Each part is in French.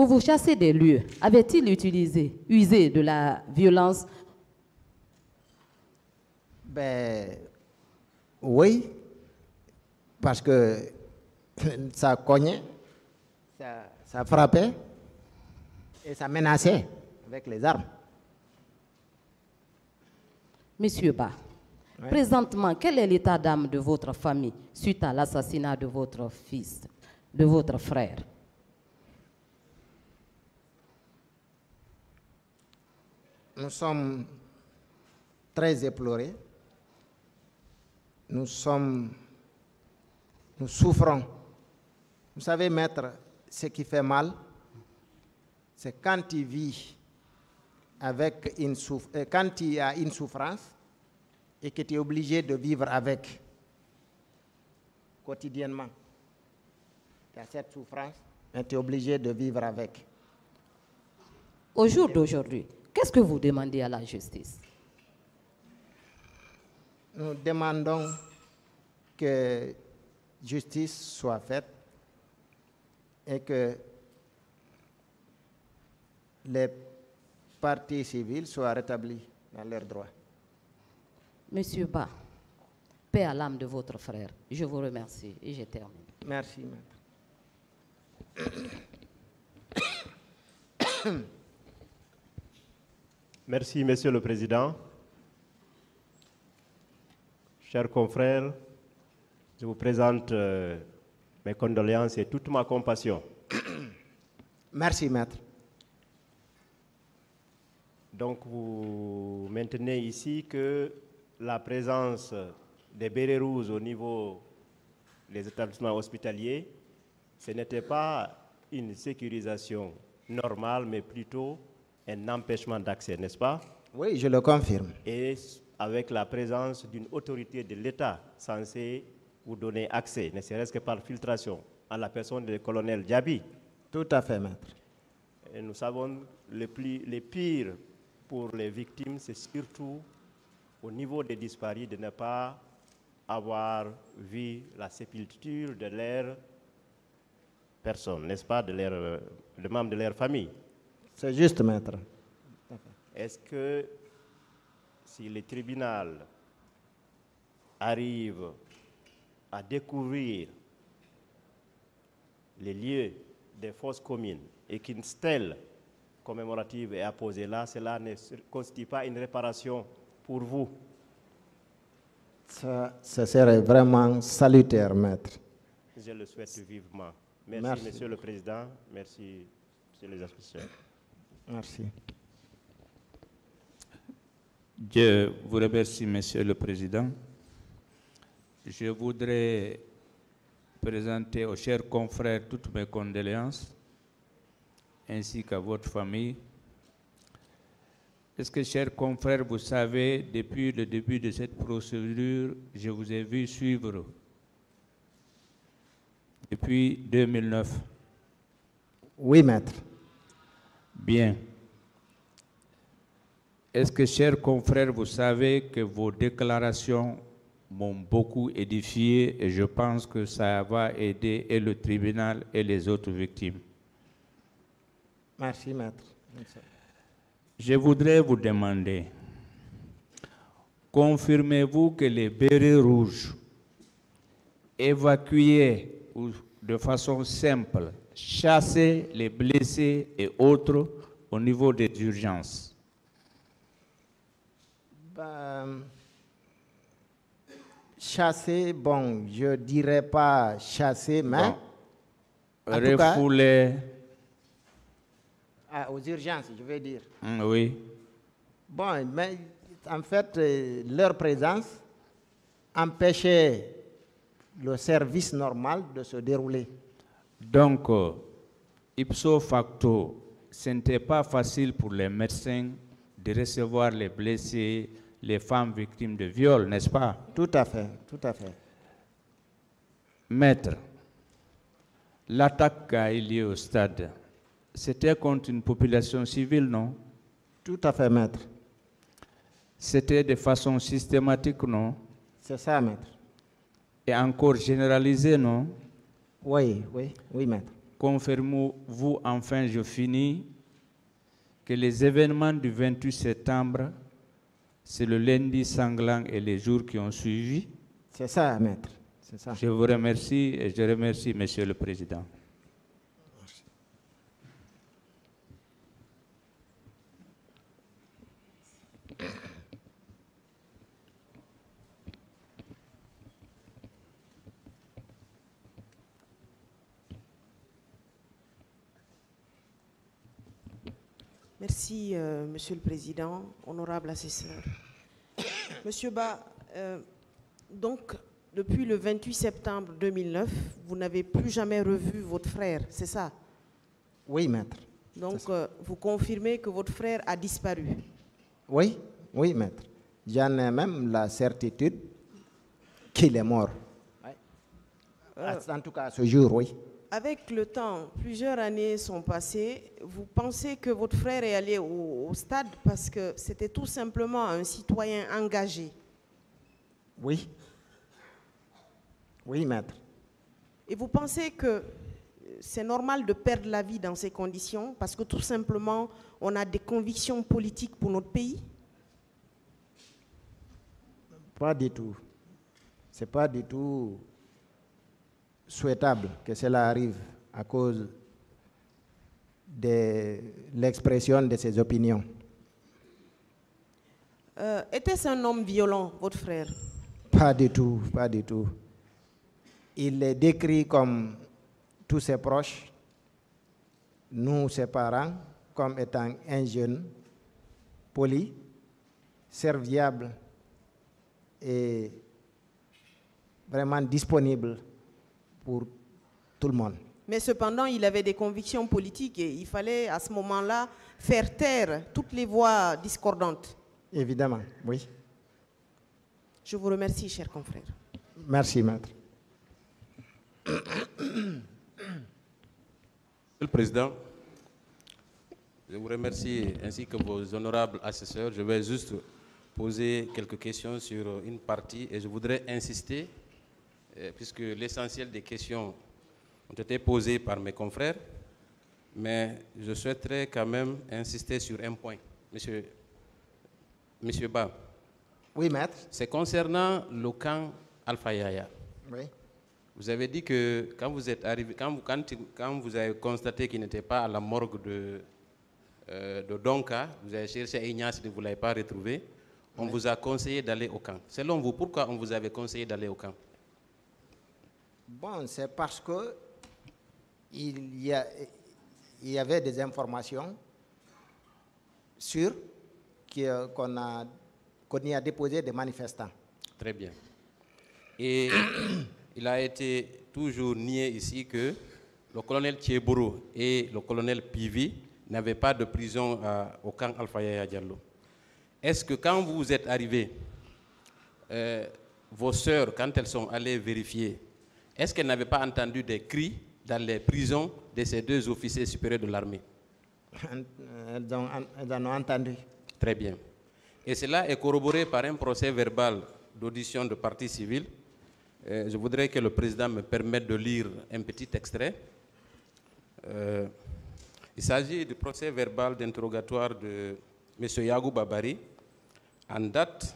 pour vous chasser des lieux, avait-il usé de la violence? Ben, oui, parce que ça cognait, ça frappait et ça menaçait avec les armes. Monsieur Ba, Oui. présentement, quel est l'état d'âme de votre famille suite à l'assassinat de votre fils, de votre frère? Nous sommes très éplorés. Nous souffrons. Vous savez, maître, ce qui fait mal, c'est quand il vit avec quand il y a une souffrance et que tu es obligé de vivre avec quotidiennement. Il y a cette souffrance, mais tu es obligé de vivre avec. Au jour d'aujourd'hui, qu'est-ce que vous demandez à la justice? Nous demandons que justice soit faite et que les parties civiles soient rétablies dans leurs droits. Monsieur Ba, paix à l'âme de votre frère. Je vous remercie et je termine. Merci, maître. Merci, Monsieur le Président. Chers confrères, je vous présente mes condoléances et toute ma compassion. Merci, maître. Donc, vous maintenez ici que la présence des bérets rouges au niveau des établissements hospitaliers, ce n'était pas une sécurisation normale, mais plutôt un empêchement d'accès, n'est-ce pas? Oui, je le confirme. Et avec la présence d'une autorité de l'État censée vous donner accès, ne serait-ce que par filtration, à la personne du colonel Diaby. Tout à fait, maître. Et nous savons les pires pour les victimes, c'est surtout au niveau des disparus de ne pas avoir vu la sépulture de leur personne, n'est-ce pas, de membres de leur famille. C'est juste, maître. Est-ce que si le tribunal arrive à découvrir les lieux des fosses communes et qu'une stèle commémorative est apposée là, cela ne constitue pas une réparation pour vous? Ça serait vraiment salutaire, maître. Je le souhaite vivement. Merci, Merci. Monsieur le Président. Merci, Monsieur les assesseurs. Merci. Je vous remercie, Monsieur le Président. Je voudrais présenter aux chers confrères toutes mes condoléances, ainsi qu'à votre famille. Est-ce que, chers confrères, vous savez, depuis le début de cette procédure, je vous ai vu suivre depuis 2009. Oui, maître. Bien. Est-ce que, chers confrères, vous savez que vos déclarations m'ont beaucoup édifié et je pense que ça va aider et le tribunal et les autres victimes? Merci, maître. Je voudrais vous demander, confirmez-vous que les bérets rouges évacuaient de façon simple, chassaient les blessés et autres au niveau des urgences? Chasser, bon, je dirais pas chasser, mais en tout cas, Refouler, aux urgences, je vais dire. oui. Bon, mais en fait, leur présence empêchait le service normal de se dérouler. Donc, ipso facto, ce n'était pas facile pour les médecins de recevoir les blessés, les femmes victimes de viol, n'est-ce pas? Tout à fait, tout à fait. Maître, l'attaque qui a eu lieu au stade, c'était contre une population civile, non? Tout à fait, maître. C'était de façon systématique, non? C'est ça, maître. Et encore généralisée, non? Oui, oui, oui, maître. confirmez-vous enfin, je finis, que les événements du 28 septembre, c'est le lundi sanglant et les jours qui ont suivi? C'est ça, maître. C'est ça. Je vous remercie et je remercie Monsieur le Président. Merci, Monsieur le Président, honorable assesseur. Monsieur Ba, donc, depuis le 28 septembre 2009, vous n'avez plus jamais revu votre frère, c'est ça? Oui, maître. Donc, vous confirmez que votre frère a disparu? Oui, oui, maître. J'en ai même la certitude qu'il est mort. En tout cas, ce jour, oui. Avec le temps, plusieurs années sont passées. Vous pensez que votre frère est allé au stade parce que c'était tout simplement un citoyen engagé? Oui. Oui, maître. Et vous pensez que c'est normal de perdre la vie dans ces conditions parce que tout simplement, on a des convictions politiques pour notre pays? Pas du tout. Ce n'est pas du tout souhaitable que cela arrive à cause de l'expression de ses opinions. Était-ce un homme violent, votre frère? Pas du tout, pas du tout. Il est décrit comme tous ses proches, nous, ses parents, comme étant un jeune, poli, serviable et vraiment disponible pour tout le monde. Mais cependant, il avait des convictions politiques et il fallait à ce moment-là faire taire toutes les voix discordantes. Évidemment, oui. Je vous remercie, cher confrère. Merci, maître. Monsieur le Président, je vous remercie ainsi que vos honorables assesseurs. Je vais juste poser quelques questions sur une partie et je voudrais insister, puisque l'essentiel des questions ont été posées par mes confrères, mais je souhaiterais quand même insister sur un point. Monsieur Ba. Oui, maître. C'est concernant le camp Alpha Yaya. Oui. Vous avez dit que quand vous êtes arrivé, quand vous avez constaté qu'il n'était pas à la morgue de Donka, vous avez cherché Ignace et vous ne l'avez pas retrouvé, on vous a conseillé d'aller au camp. Selon vous, pourquoi on vous avait conseillé d'aller au camp? Bon, c'est parce que il y avait des informations sûres qu'on y a déposé des manifestants. Très bien. Et il a été toujours nié ici que le colonel Thieboro et le colonel Pivi n'avaient pas de prison au camp Alpha Yaya Diallo. Est-ce que quand vous êtes arrivés, vos sœurs, quand elles sont allées vérifier, est-ce qu'elles n'avaient pas entendu des cris dans les prisons de ces deux officiers supérieurs de l'armée? Elles en ont entendu. Très bien. Et cela est corroboré par un procès verbal d'audition de partie civile. Je voudrais que le président me permette de lire un petit extrait. Il s'agit du procès verbal d'interrogatoire de M. Yagou Babari en date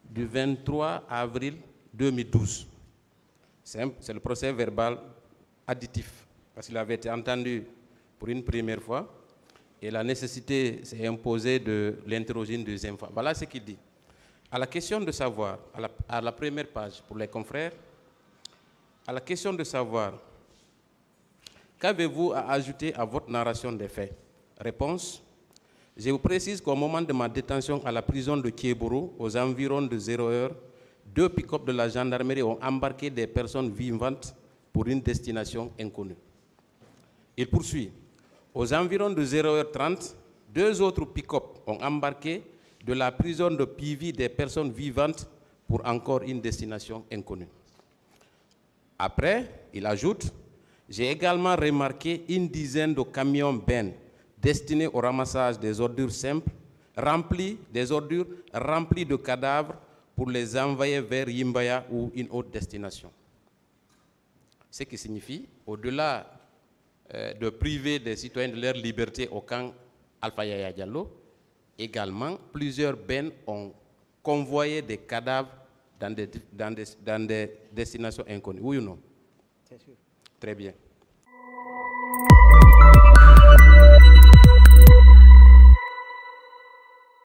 du 23 avril 2012. C'est le procès verbal additif, parce qu'il avait été entendu pour une première fois et la nécessité s'est imposée de l'interroger une deuxième fois. Voilà ce qu'il dit. À la question de savoir, à la première page pour les confrères, à la question de savoir, qu'avez-vous à ajouter à votre narration des faits? Réponse: je vous précise qu'au moment de ma détention à la prison de Thieboro, aux environs de 0 heure, 2 pick-up de la gendarmerie ont embarqué des personnes vivantes pour une destination inconnue. Il poursuit: aux environs de 0h30, 2 autres pick-up ont embarqué de la prison de Pivi des personnes vivantes pour encore une destination inconnue. Après, il ajoute: j'ai également remarqué une dizaine de camions bennes destinés au ramassage des ordures simples, remplis de cadavres pour les envoyer vers Yimbaya ou une autre destination. Ce qui signifie, au-delà de priver des citoyens de leur liberté au camp Alpha Yaya Diallo, également, plusieurs bennes ont convoyé des cadavres dans des destinations inconnues. Oui ou non? C'est sûr. Très bien.